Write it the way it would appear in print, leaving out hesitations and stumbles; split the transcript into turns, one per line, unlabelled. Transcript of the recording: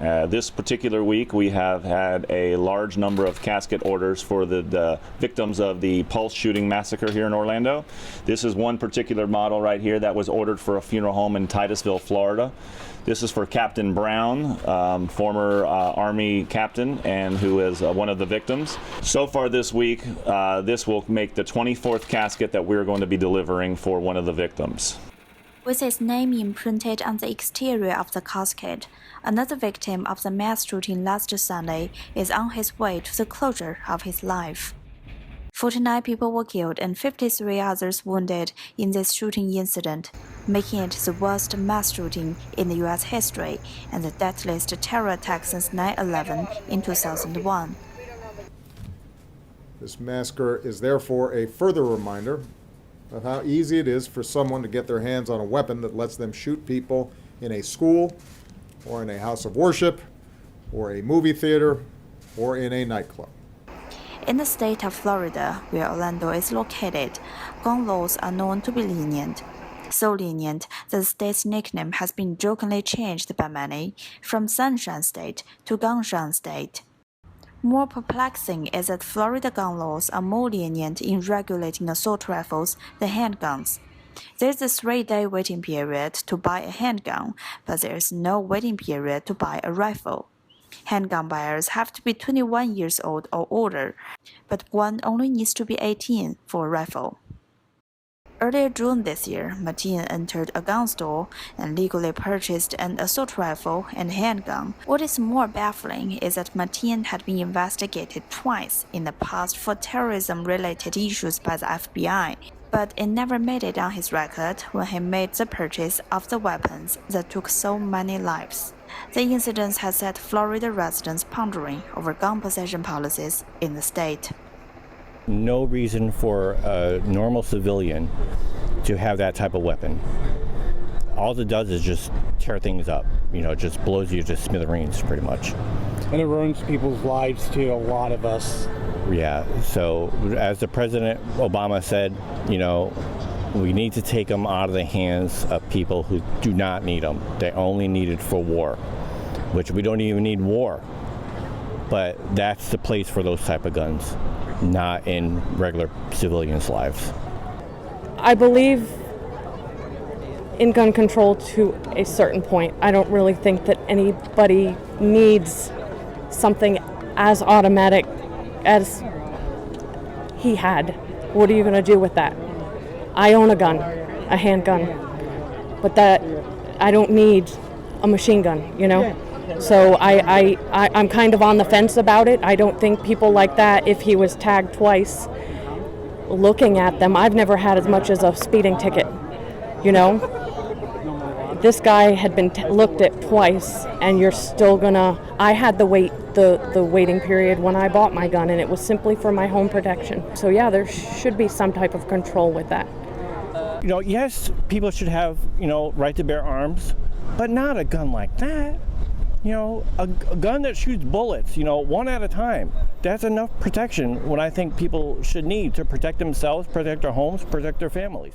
This particular week we have had a large number of casket orders for the victims of the Pulse shooting massacre here in Orlando. This is one particular model right here that was ordered for a funeral home in Titusville, Florida. This is for Captain Brown, former Army captain, and who is one of the victims. So far this week, this will make the 24th casket that we're going to be delivering for one of the victims.
With his name imprinted on the exterior of the casket, another victim of the mass shooting last Sunday is on his way to the closure of his life. 49 people were killed and 53 others wounded in this shooting incident, making it the worst mass shooting in the U.S. history and the deadliest terror attack since 9/11 in 2001.
This massacre is therefore a further reminder of how easy it is for someone to get their hands on a weapon that lets them shoot people in a school, or in a house of worship, or a movie theater, or in a nightclub.
In the state of Florida, where Orlando is located, gun laws are known to be lenient. So lenient that the state's nickname has been jokingly changed by many, from Sunshine State to Gunshine State. More perplexing is that Florida gun laws are more lenient in regulating assault rifles than handguns. There's a 3-day waiting period to buy a handgun, but there is no waiting period to buy a rifle. Handgun buyers have to be 21 years old or older, but one only needs to be 18 for a rifle. Earlier June this year, Martin entered a gun store and legally purchased an assault rifle and handgun. What is more baffling is that Martin had been investigated twice in the past for terrorism-related issues by the FBI, but it never made it on his record when he made the purchase of the weapons that took so many lives. The incident has set Florida residents pondering over gun possession policies in the state.
No reason for a normal civilian to have that type of weapon. All it does is just tear things up, just blows you to smithereens pretty much.
And it ruins people's lives too, a lot of us.
Yeah, so as the President Obama said, we need to take them out of the hands of people who do not need them. They're only needed for war, which we don't even need war. But that's the place for those type of guns, not in regular civilians' lives.
I believe in gun control to a certain point. I don't really think that anybody needs something as automatic as he had. What are you going to do with that? I own a gun, a handgun, but that I don't need a machine gun, So I'm kind of on the fence about it. I don't think people like that, if he was tagged twice, looking at them, I've never had as much as a speeding ticket, This guy had been looked at twice, and you're still gonna. I had the waiting period when I bought my gun, and it was simply for my home protection. So yeah, there should be some type of control with that.
Yes, people should have, right to bear arms, but not a gun like that. A gun that shoots bullets, one at a time. That's enough protection, what I think people should need to protect themselves, protect their homes, protect their families.